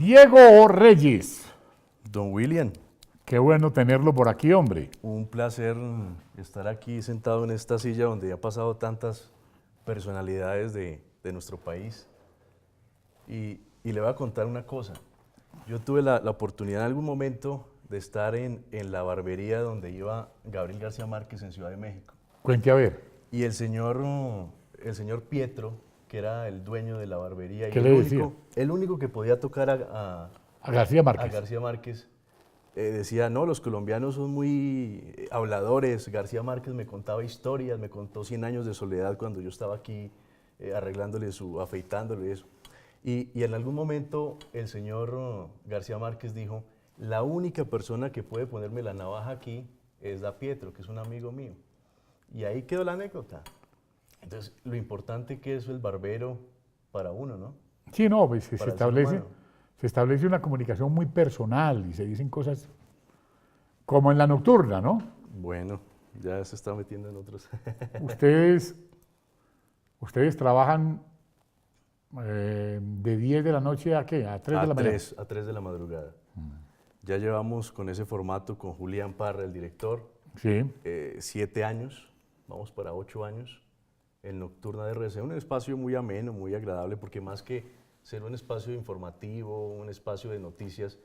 Diego Reyes. Don William, Qué bueno tenerlo por aquí, hombre. un placer estar aquí sentado en esta silla donde ha pasado tantas personalidades de nuestro país. Y le voy a contar una cosa. Yo tuve la oportunidad en algún momento de estar en la barbería donde iba Gabriel García Márquez en Ciudad de México. Cuente a ver. Y el señor Pietro, que era el dueño de la barbería, y ¿Qué le decía? el único que podía tocar A García a Márquez. García Márquez, decía, no, los colombianos son muy habladores. García Márquez me contaba historias, me contó 100 años de soledad cuando yo estaba aquí arreglándole afeitándole eso. Y en algún momento el señor García Márquez dijo, la única persona que puede ponerme la navaja aquí es Da Pietro, que es un amigo mío. Y ahí quedó la anécdota. Entonces, lo importante que es el barbero para uno, ¿no? Sí, no, pues se Para el ser establece, humano. se establece una comunicación muy personal y se dicen cosas como en la nocturna, ¿no? Bueno, ya se está metiendo en otros. Ustedes, ustedes trabajan de 10 de la noche a ¿qué? A 3 de la mañana. A 3 de la madrugada. Ya llevamos con ese formato con Julián Parra, el director, Sí. 7 años, vamos para 8 años, en Nocturna de RC, un espacio muy ameno, muy agradable, porque más que ser un espacio informativo, un espacio de noticias,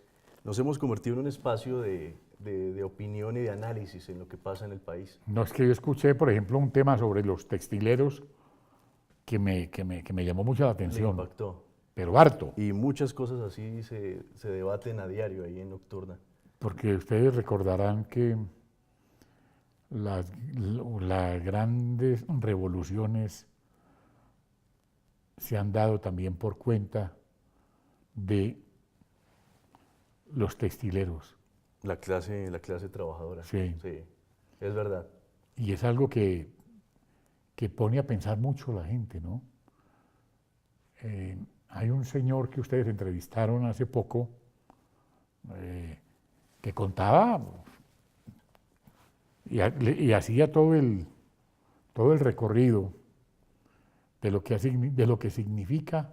nos hemos convertido en un espacio de opinión y de análisis en lo que pasa en el país. No, es que yo escuché, por ejemplo, un tema sobre los textileros que me llamó mucho la Le atención, impactó. pero harto, Y muchas cosas así se debaten a diario ahí en Nocturna. porque ustedes recordarán que las grandes revoluciones se han dado también por cuenta de los textileros. La clase trabajadora. Sí. Sí, es verdad. Y es algo que pone a pensar mucho la gente, ¿no? Hay un señor que ustedes entrevistaron hace poco que contaba y hacía todo el recorrido de lo que significa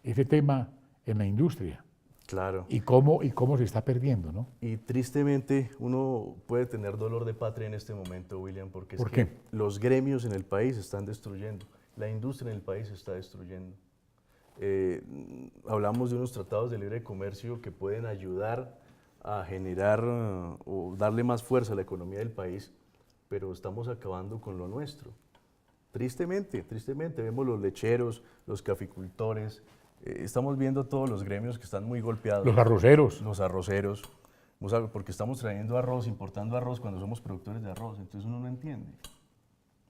ese tema en la industria Claro. y cómo se está perdiendo, ¿no? Y tristemente uno puede tener dolor de patria en este momento, William, porque es ¿Por que qué? los gremios en el país se están destruyendo, la industria en el país se está destruyendo. Hablamos de unos tratados de libre comercio que pueden ayudar a generar o darle más fuerza a la economía del país, pero estamos acabando con lo nuestro. Tristemente, tristemente, vemos los lecheros, los caficultores, estamos viendo todos los gremios que están muy golpeados. Los arroceros. Los arroceros, porque estamos trayendo arroz, importando arroz cuando somos productores de arroz, entonces uno no entiende.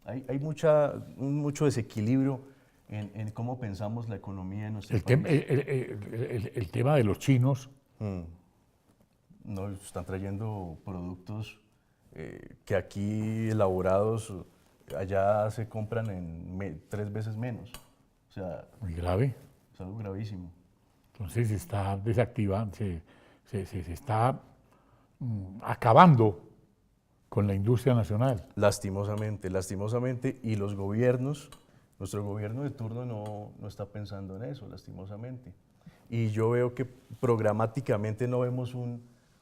Hay mucho desequilibrio en cómo pensamos la economía en nuestro El, país. tem- el tema de los chinos, No, están trayendo productos que aquí elaborados, allá se compran en 3 veces menos. O sea, muy grave. es algo gravísimo. Entonces se está desactivando, se está acabando con la industria nacional. Lastimosamente, lastimosamente, y los gobiernos, nuestro gobierno de turno no está pensando en eso, lastimosamente. Y yo veo que programáticamente no vemos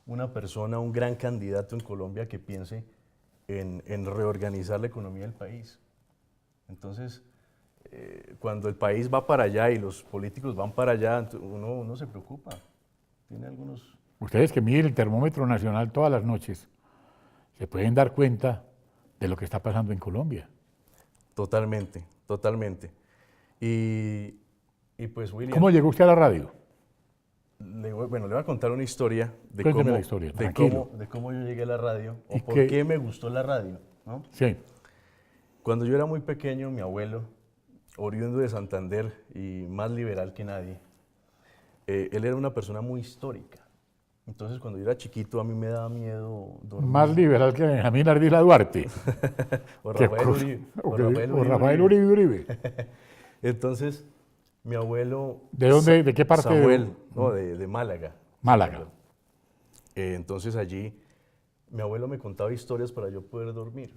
una persona, un gran candidato en Colombia que piense en reorganizar la economía del país. Entonces, cuando el país va para allá y los políticos van para allá, uno se preocupa. Tiene algunos... Ustedes que miden el termómetro nacional todas las noches, se pueden dar cuenta de lo que está pasando en Colombia. Totalmente, totalmente. Y pues, William... ¿Cómo llegó usted a la radio? le voy a contar una historia de Cuénteme cómo, la historia, de tranquilo. cómo, de cómo yo llegué a la radio o ¿Y por qué? qué me gustó la radio, ¿no? Sí, Cuando yo era muy pequeño, mi abuelo, oriundo de Santander y más liberal que nadie, él era una persona muy histórica. Entonces, cuando yo era chiquito, a mí me daba miedo dormir. más liberal que Benjamín Ardila Duarte. O Qué Rafael cosa. Uribe. O Rafael Uribe Uribe. Entonces, mi abuelo... ¿De dónde, de qué parte? Samuel, no, de Málaga. Málaga. Entonces allí mi abuelo me contaba historias para yo poder dormir,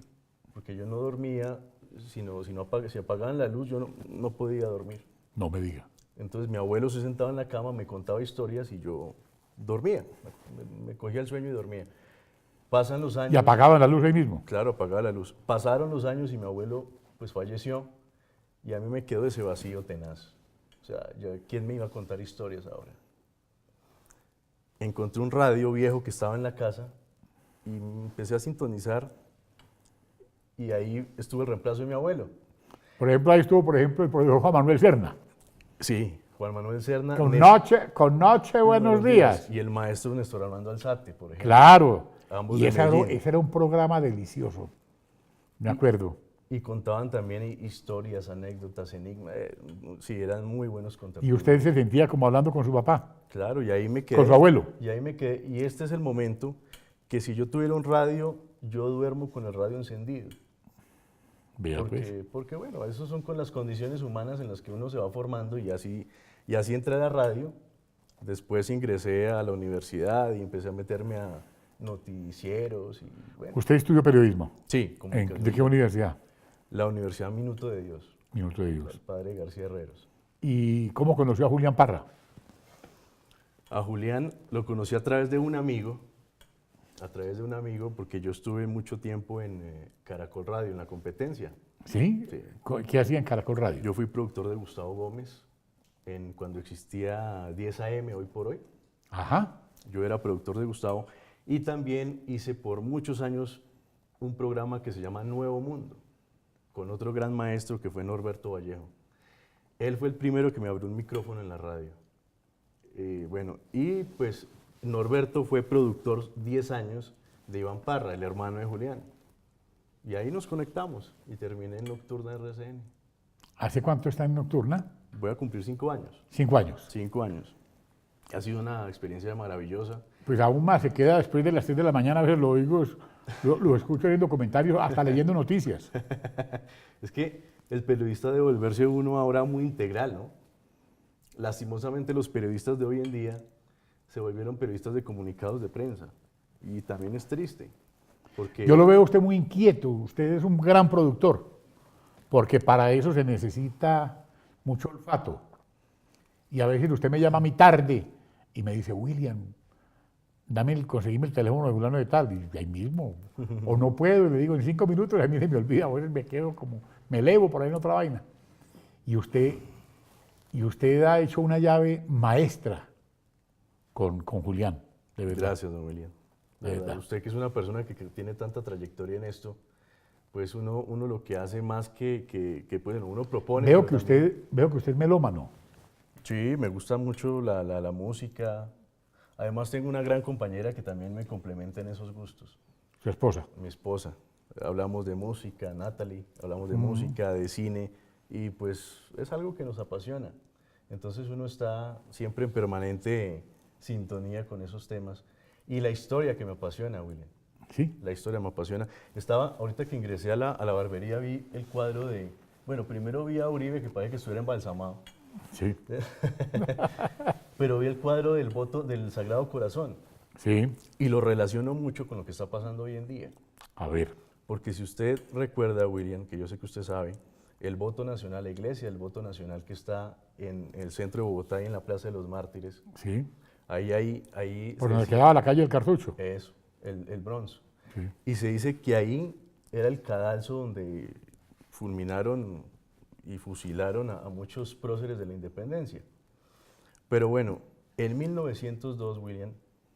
porque yo no dormía, si apagaban la luz yo no podía dormir. No me diga. Entonces mi abuelo se sentaba en la cama, me contaba historias y yo dormía, me cogía el sueño y dormía. Pasan los años. Y apagaban la luz ahí mismo. Claro, apagaba la luz. Pasaron los años y mi abuelo pues falleció y a mí me quedó ese vacío tenaz. O sea, ¿quién me iba a contar historias ahora? Encontré un radio viejo que estaba en la casa y empecé a sintonizar y ahí estuvo el reemplazo de mi abuelo. Por ejemplo, ahí estuvo, por ejemplo, el profesor Juan Manuel Serna. Sí, Juan Manuel Serna. Con noche, buenos días. Y el maestro Néstor Armando Alzate, por ejemplo. Claro. Ambos Y de ese Medellín. era un programa delicioso. Me acuerdo. Y contaban también historias, anécdotas, enigmas. Sí, eran muy buenos Y contertulios. usted se sentía como hablando con su papá, Claro, y ahí me quedé. con su abuelo. Y ahí me quedé. Y este es el momento que si yo tuviera un radio, yo duermo con el radio encendido. Vea, pues. Porque bueno, eso son con las condiciones humanas en las que uno se va formando y así entré a la radio. Después ingresé a la universidad y empecé a meterme a noticieros y bueno. ¿Usted estudió periodismo? Sí, comunicación. ¿De qué universidad? La Universidad Minuto de Dios, Minuto de el Dios. padre García Herreros. ¿Y cómo conoció a Julián Parra? A Julián lo conocí a través de un amigo, porque yo estuve mucho tiempo en Caracol Radio, en la competencia. ¿Sí? Sí. ¿Qué hacía en Caracol Radio? Yo fui productor de Gustavo Gómez cuando existía 10 AM, hoy por hoy. Ajá. Yo era productor de Gustavo y también hice por muchos años un programa que se llama Nuevo Mundo, con otro gran maestro que fue Norberto Vallejo. Él fue el primero que me abrió un micrófono en la radio. Bueno, y pues Norberto fue productor 10 años de Iván Parra, el hermano de Julián. Y ahí nos conectamos y terminé en Nocturna RCN. ¿Hace cuánto está en Nocturna? Voy a cumplir 5 años. 5 años. 5 años. Ha sido una experiencia maravillosa. Pues aún más, se queda después de las 3 de la mañana, a veces lo oigo, lo escucho viendo comentarios, hasta leyendo noticias. Es que el periodista debe volverse uno ahora muy integral, ¿no? Lastimosamente los periodistas de hoy en día se volvieron periodistas de comunicados de prensa y también es triste. Porque Yo lo veo a usted muy inquieto, usted es un gran productor, porque para eso se necesita mucho olfato. Y a veces usted me llama a mí tarde y me dice, William, conseguime el teléfono de fulano de tal, y ahí mismo. O no puedo, y le digo en 5 minutos, y a mí se me olvida, a veces me quedo como, me elevo por ahí en otra vaina. Y usted ha hecho una llave maestra con Julián, de verdad. Gracias, don William. De De verdad, verdad. usted que es una persona que tiene tanta trayectoria en esto, pues uno lo que hace más que pues, uno propone. Veo pero que también- usted es melómano. Sí, me gusta mucho la música. Además tengo una gran compañera que también me complementa en esos gustos, Su esposa. mi esposa. Hablamos de música, Natalie, hablamos de música, de cine, y pues es algo que nos apasiona. Entonces uno está siempre en permanente sintonía con esos temas. Y la historia que me apasiona, William. ¿Sí? La historia me apasiona. Ahorita que ingresé a la barbería, vi el cuadro bueno, primero vi a Uribe, que parece que estuviera embalsamado, Sí. pero vi el cuadro del voto del Sagrado Corazón Sí. y lo relaciono mucho con lo que está pasando hoy en día. A ver. Porque si usted recuerda, William, que yo sé que usted sabe, el voto nacional, la iglesia del voto nacional que está en el centro de Bogotá y en la Plaza de los Mártires, Sí. ahí Por se donde dice- quedaba la calle del Cartucho. Eso, el bronce. Sí. Y se dice que ahí era el cadalso donde fulminaron y fusilaron a muchos próceres de la independencia. Pero bueno, en 1902, William,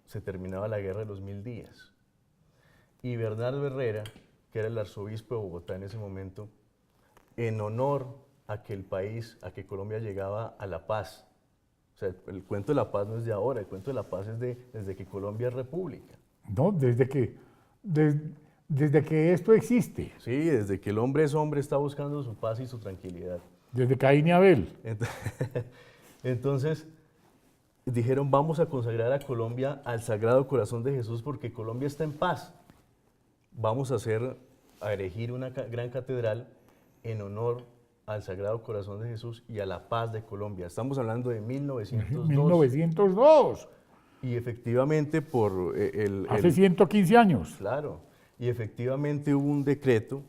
se terminaba la Guerra de los 1000 días. Y Bernardo Herrera, que era el arzobispo de Bogotá en ese momento, en honor a que a que Colombia llegaba a la paz. O sea, el cuento de la paz no es de ahora, el cuento de la paz es desde que Colombia es república. No, desde que esto existe, Sí, desde que el hombre es hombre está buscando su paz y su tranquilidad. desde Caín y Abel. Entonces, dijeron, vamos a consagrar a Colombia al Sagrado Corazón de Jesús porque Colombia está en paz. Vamos a erigir una gran catedral en honor al Sagrado Corazón de Jesús y a la paz de Colombia. Estamos hablando de 1902. 1902, Y efectivamente hace 115 años. Claro, y efectivamente hubo un decreto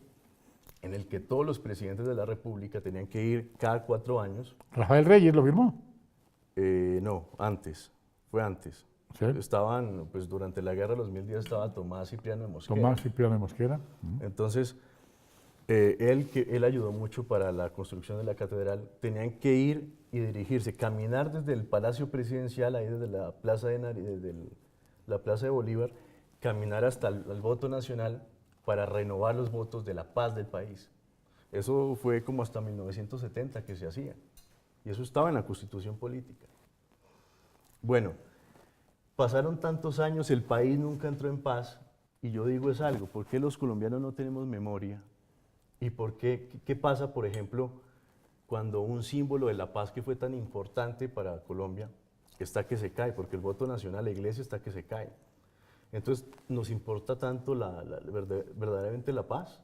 en el que todos los presidentes de la República tenían que ir cada 4 años. Rafael Reyes lo firmó. No, antes, fue antes. ¿Sí? Estaban, pues durante la guerra de los 1010 estaba Tomás Cipriano de Mosquera. Tomás Cipriano de Mosquera. Entonces, él ayudó mucho para la construcción de la catedral. Tenían que ir y dirigirse, caminar desde el Palacio Presidencial, ahí desde la Plaza la Plaza de Bolívar, caminar hasta el voto nacional para renovar los votos de la paz del país. Eso fue como hasta 1970 que se hacía. Y eso estaba en la Constitución política. Bueno, pasaron tantos años, el país nunca entró en paz, y yo digo es algo, ¿por qué los colombianos no tenemos memoria? ¿Y por qué pasa, por ejemplo, cuando un símbolo de la paz que fue tan importante para Colombia está que se cae? Porque el voto nacional, la iglesia está que se cae. Entonces, ¿nos importa tanto verdaderamente la paz?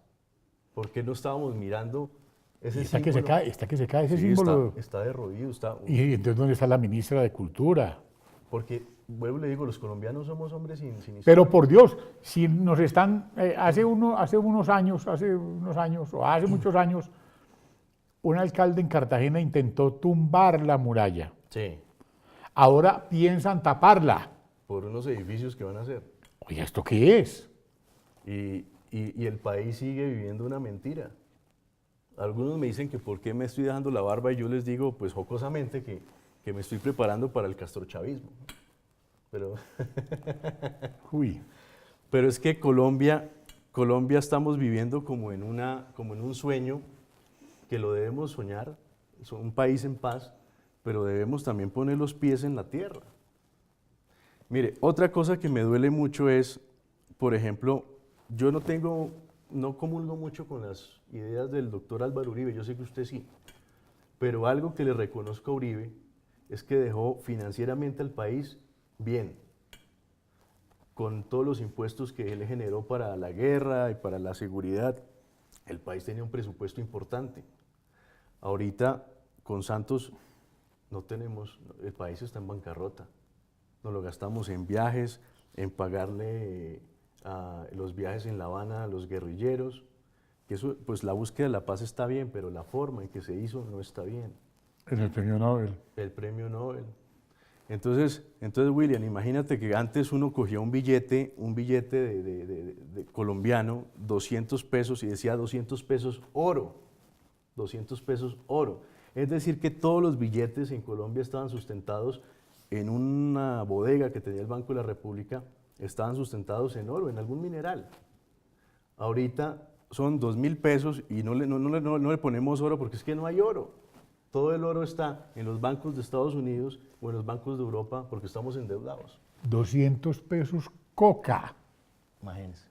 ¿Por qué no estábamos mirando ese Está símbolo? que se cae ese Sí, símbolo. está derruido, Y entonces, ¿dónde está la ministra de Cultura? porque, vuelvo y le digo, los colombianos somos hombres sin historia. Pero por Dios, si nos están, hace unos años, o hace muchos años, un alcalde en Cartagena intentó tumbar la muralla. Sí, Ahora piensan taparla. por unos edificios que van a hacer. Oye, ¿esto qué es? Y el país sigue viviendo una mentira. Algunos me dicen que por qué me estoy dejando la barba y yo les digo, pues jocosamente, que me estoy preparando para el castrochavismo. Pero, Uy, pero es que Colombia estamos viviendo como en un sueño que lo debemos soñar, es un país en paz, pero debemos también poner los pies en la tierra. Mire, otra cosa que me duele mucho es, por ejemplo, yo no comulgo mucho con las ideas del doctor Álvaro Uribe, yo sé que usted sí, pero algo que le reconozco a Uribe es que dejó financieramente al país bien, con todos los impuestos que él generó para la guerra y para la seguridad. El país tenía un presupuesto importante. Ahorita, con Santos, el país está en bancarrota. Nos lo gastamos en viajes, en pagarle los viajes en La Habana a los guerrilleros. Que eso, pues la búsqueda de la paz está bien, pero la forma en que se hizo no está bien. en el premio Nobel. El premio Nobel. Entonces, William, imagínate que antes uno cogía un billete de colombiano, 200 pesos, y decía 200 pesos oro. 200 pesos oro. Es decir, que todos los billetes en Colombia estaban sustentados en una bodega que tenía el Banco de la República, estaban sustentados en oro, en algún mineral. Ahorita son 2.000 pesos y no le ponemos oro porque es que no hay oro. Todo el oro está en los bancos de Estados Unidos o en los bancos de Europa porque estamos endeudados. 200 pesos coca. Imagínense.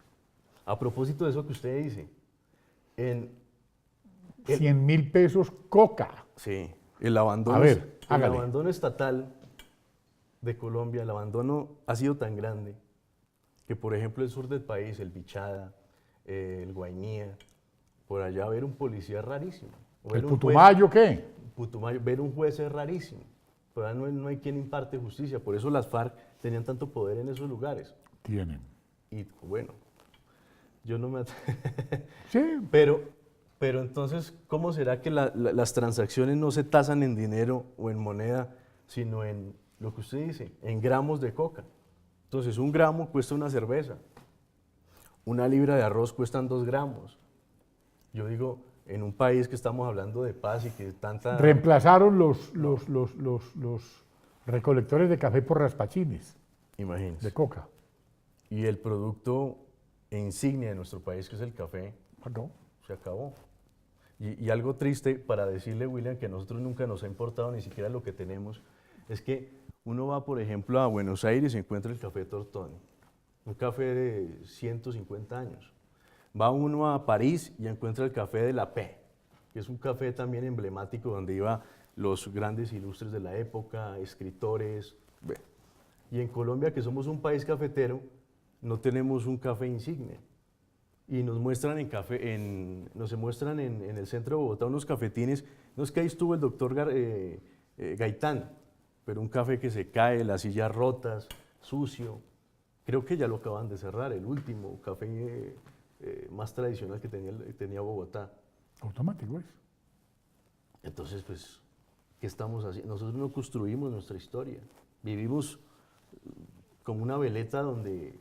A propósito de eso que usted dice, 100.000 pesos coca. sí, el abandono, A ver, el hágale. abandono estatal de Colombia, el abandono ha sido tan grande que, por ejemplo, el sur del país, el Bichada, el Guainía, por allá ver un policía es rarísimo. O ver ¿El un juez- Putumayo qué? Putumayo, ver un juez es rarísimo. Pero allá no hay quien imparte justicia. Por eso las FARC tenían tanto poder en esos lugares. Tienen. Y bueno, yo no me... Sí, Pero entonces, ¿cómo será que las transacciones no se tasan en dinero o en moneda, sino en lo que usted dice, en gramos de coca? Entonces, 1 gramo cuesta una cerveza. 1 libra de arroz cuestan 2 gramos. Yo digo, en un país que estamos hablando de paz y que tanta... reemplazaron los recolectores de café por raspachines Imagínense. de coca. Y el producto insignia de nuestro país, que es el café, No. se acabó. Y algo triste para decirle, William, que a nosotros nunca nos ha importado ni siquiera lo que tenemos, es que uno va, por ejemplo, a Buenos Aires y encuentra el café Tortoni, un café de 150 años. Va uno a París y encuentra el café de la P, que es un café también emblemático donde iban los grandes ilustres de la época, escritores. Bueno. Y en Colombia, que somos un país cafetero, no tenemos un café insignia. Y nos muestran nos muestran en el centro de Bogotá unos cafetines. No es que ahí estuvo el doctor Gaitán, pero un café que se cae, las sillas rotas, sucio. Creo que ya lo acaban de cerrar, el último café más tradicional que tenía Bogotá. Automático es. Entonces, pues, ¿qué estamos haciendo? Nosotros no construimos nuestra historia. Vivimos como una veleta donde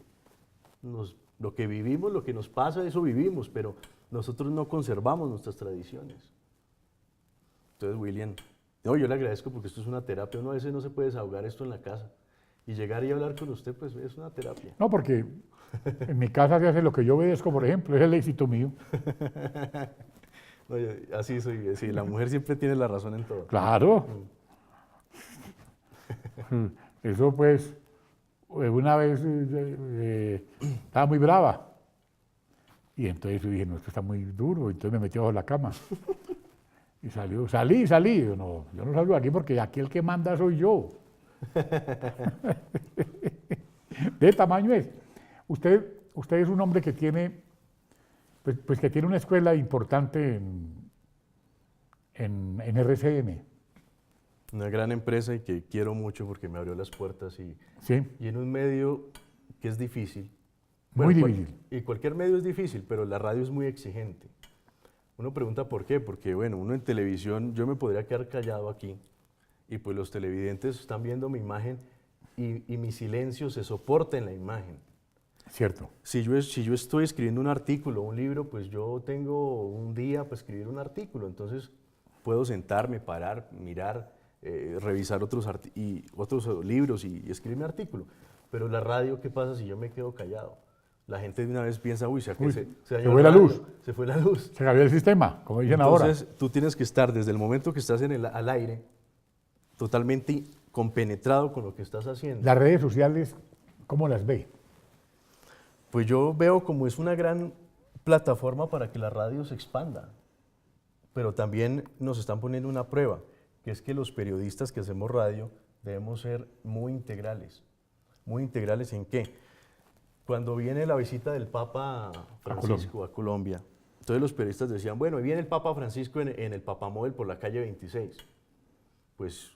lo que vivimos, lo que nos pasa, eso vivimos, pero nosotros no conservamos nuestras tradiciones. Entonces, William, no, yo le agradezco porque esto es una terapia. Uno a veces no se puede desahogar esto en la casa. Y llegar y hablar con usted, pues es una terapia. No, porque en mi casa se hace lo que yo obedezco, por ejemplo, es el éxito mío. No, así soy, sí, la mujer siempre tiene la razón en todo. Claro. Eso pues, una vez estaba muy brava. Y entonces yo dije, no, esto está muy duro. Entonces me metí bajo la cama. Y salí. Yo no salgo de aquí porque aquí el que manda soy yo. ¿De tamaño es? Usted es un hombre que tiene, pues que tiene una escuela importante en RCN. Una gran empresa y que quiero mucho porque me abrió las puertas Sí, y en un medio que es difícil. muy Bueno, difícil. Y cualquier medio es difícil, pero la radio es muy exigente. Uno pregunta por qué, porque bueno, uno en televisión, yo me podría quedar callado aquí y pues los televidentes están viendo mi imagen y mi silencio se soporta en la imagen. Cierto. Si yo estoy escribiendo un artículo, un libro, pues yo tengo un día para escribir un artículo, entonces puedo sentarme, parar, mirar, revisar otros libros y escribir mi artículo. Pero la radio, ¿qué pasa si yo me quedo callado? La gente de una vez piensa, uy, se dañó fue la luz. Se fue la luz. Se cambió el sistema, como dicen ahora. Entonces, tú tienes que estar desde el momento que estás al aire, totalmente compenetrado con lo que estás haciendo. Las redes sociales, ¿cómo las ve? Pues yo veo como es una gran plataforma para que la radio se expanda, pero también nos están poniendo una prueba, que es que los periodistas que hacemos radio debemos ser muy integrales. ¿Muy integrales en qué? Cuando viene la visita del Papa Francisco a Colombia, entonces los periodistas decían, bueno, viene el Papa Francisco en el Papamóvil por la calle 26. Pues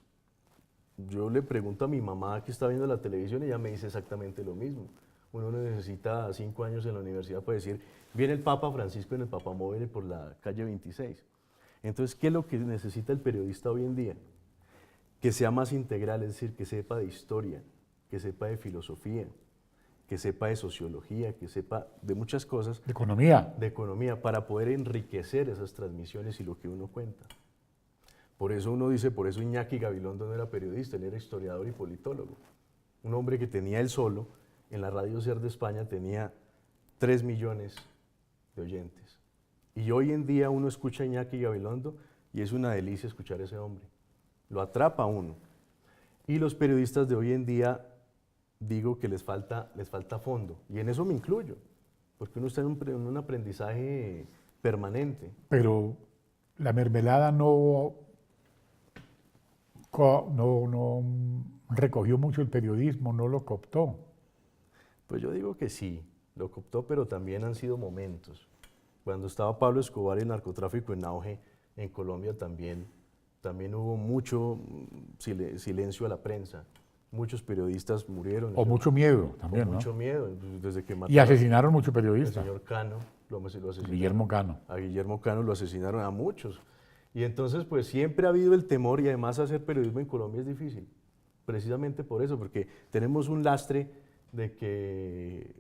yo le pregunto a mi mamá que está viendo la televisión y ella me dice exactamente lo mismo. Uno necesita 5 años en la universidad para decir, viene el Papa Francisco en el Papamóvil por la calle 26. Entonces, ¿qué es lo que necesita el periodista hoy en día? Que sea más integral, es decir, que sepa de historia, que sepa de filosofía, que sepa de sociología, que sepa de muchas cosas. De economía. De economía, para poder enriquecer esas transmisiones y lo que uno cuenta. Por eso uno dice, por eso Iñaki Gabilondo no era periodista, él era historiador y politólogo. Un hombre que tenía él solo, en la Radio Ser de España tenía 3 millones de oyentes. Y hoy en día uno escucha a Iñaki Gabilondo y es una delicia escuchar a ese hombre. Lo atrapa a uno. Y los periodistas de hoy en día, digo que les falta fondo. Y en eso me incluyo, porque uno está en un aprendizaje permanente. Pero la mermelada no recogió mucho el periodismo, no lo cooptó. Pues yo digo que sí, lo cooptó, pero también han sido momentos. Cuando estaba Pablo Escobar y el narcotráfico en auge, en Colombia también hubo mucho silencio a la prensa. Muchos periodistas murieron. O mucho miedo también, ¿no? ¿no? Mucho miedo, desde que mataron. Y asesinaron muchos periodistas. El señor Cano, lo asesinaron. Guillermo Cano. A Guillermo Cano lo asesinaron, a muchos. Y entonces, pues siempre ha habido el temor, y además hacer periodismo en Colombia es difícil. Precisamente por eso, porque tenemos un lastre de que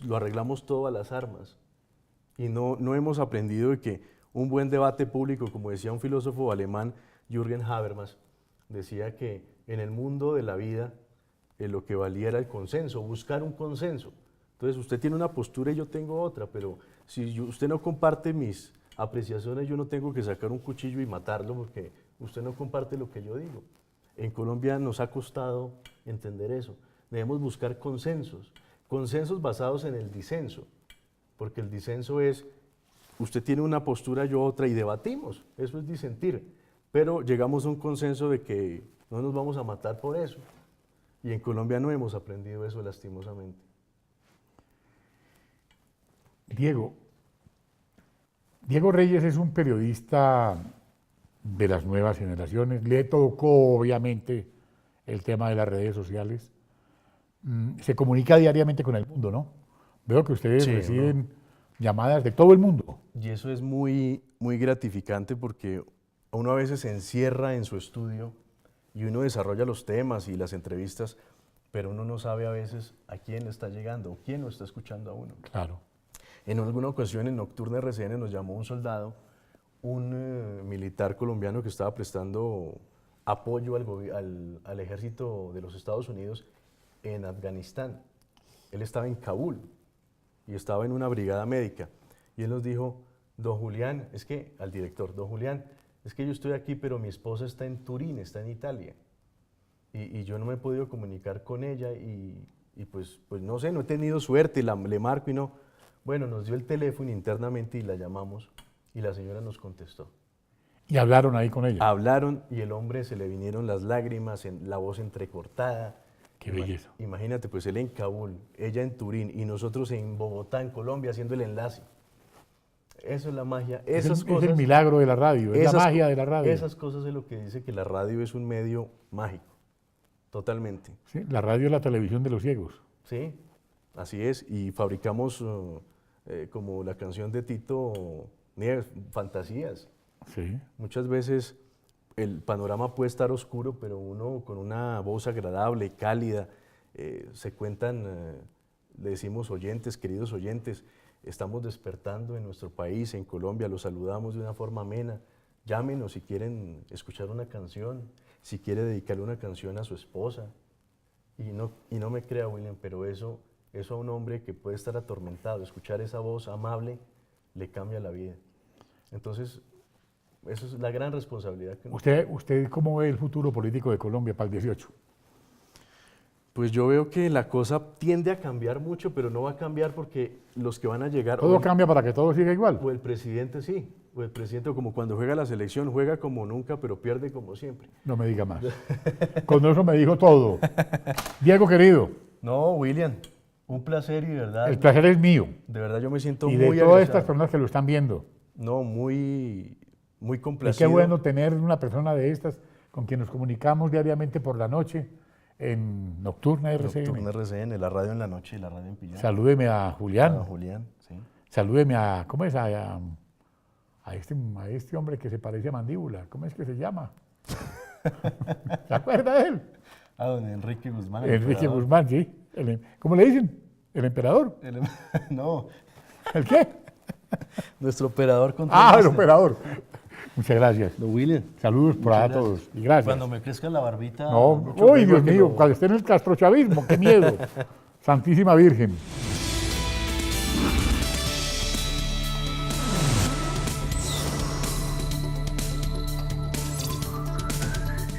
lo arreglamos todo a las armas. Y no hemos aprendido de que un buen debate público, como decía un filósofo alemán, Jürgen Habermas, decía que en el mundo de la vida lo que valía era el consenso, buscar un consenso. Entonces usted tiene una postura y yo tengo otra, pero si usted no comparte mis apreciaciones, yo no tengo que sacar un cuchillo y matarlo porque usted no comparte lo que yo digo. En Colombia nos ha costado entender eso. Debemos buscar consensos basados en el disenso, porque el disenso es, usted tiene una postura, yo otra, y debatimos, eso es disentir, pero llegamos a un consenso de que no nos vamos a matar por eso, y en Colombia no hemos aprendido eso lastimosamente. Diego Reyes es un periodista de las nuevas generaciones, le tocó obviamente el tema de las redes sociales, se comunica diariamente con el mundo, ¿no? Veo que ustedes Sí, reciben llamadas de todo el mundo. Y eso es muy, muy gratificante porque uno a veces se encierra en su estudio y uno desarrolla los temas y las entrevistas, pero uno no sabe a veces a quién le está llegando o quién lo está escuchando a uno. Claro. En alguna ocasión en Nocturna RCN nos llamó un soldado, un militar colombiano que estaba prestando apoyo al ejército de los Estados Unidos en Afganistán. Él estaba en Kabul y estaba en una brigada médica. Y él nos dijo, don Julián, al director, don Julián, es que yo estoy aquí, pero mi esposa está en Turín, está en Italia. Y yo no me he podido comunicar con ella y pues no sé, no he tenido suerte, le marco y no. Bueno, nos dio el teléfono internamente y la llamamos y la señora nos contestó. Y hablaron ahí con ella. Hablaron y el hombre se le vinieron las lágrimas, la voz entrecortada. Qué belleza. Imagínate, pues él en Kabul, ella en Turín y nosotros en Bogotá, en Colombia, haciendo el enlace. Eso es la magia. Esas cosas, es el milagro de la radio, es la magia de la radio. Esas cosas es lo que dice que la radio es un medio mágico, totalmente. Sí, la radio es la televisión de los ciegos. Sí, así es. Y fabricamos, como la canción de Tito Nieves, fantasías. Sí. Muchas veces el panorama puede estar oscuro, pero uno con una voz agradable, cálida, se cuentan, le decimos oyentes, queridos oyentes, estamos despertando en nuestro país, en Colombia, los saludamos de una forma amena. Llámenos si quieren escuchar una canción, si quiere dedicarle una canción a su esposa. Y no me crea, William, pero eso a un hombre que puede estar atormentado, escuchar esa voz amable, le cambia la vida. Entonces, eso es la gran responsabilidad que ¿Usted cómo ve el futuro político de Colombia para el 18? Pues yo veo que la cosa tiende a cambiar mucho, pero no va a cambiar porque los que van a llegar... ¿Todo cambia para que todo siga igual? O el presidente sí, o el presidente como cuando juega la selección, juega como nunca, pero pierde como siempre. No me diga más. Con eso me dijo todo. Diego, querido. No, William, un placer y de verdad... El placer es mío. De verdad yo me siento muy muy de todas agraciado. estas personas que lo están viendo. No, muy Y complacido. qué bueno tener una persona de estas con quien nos comunicamos diariamente por la noche en Nocturna RCN. Nocturna RCN, la radio en la noche y la radio en pijama. Salúdeme a Julián. A Julián, sí. Salúdeme a, ¿cómo es? A este hombre que se parece a Mandíbula. ¿Cómo es que se llama? ¿Se acuerda de él? A don Enrique Guzmán. Enrique Guzmán, sí. ¿Cómo le dicen? ¿El emperador? No, ¿El qué? nuestro operador Ah, controlista. el operador. Muchas gracias. Don William. Saludos por a Muchas todos y gracias. Cuando me crezca la barbita... No, mucho uy, mejor Dios que mío, lo- cuando esté en el castrochavismo, qué miedo. Santísima Virgen.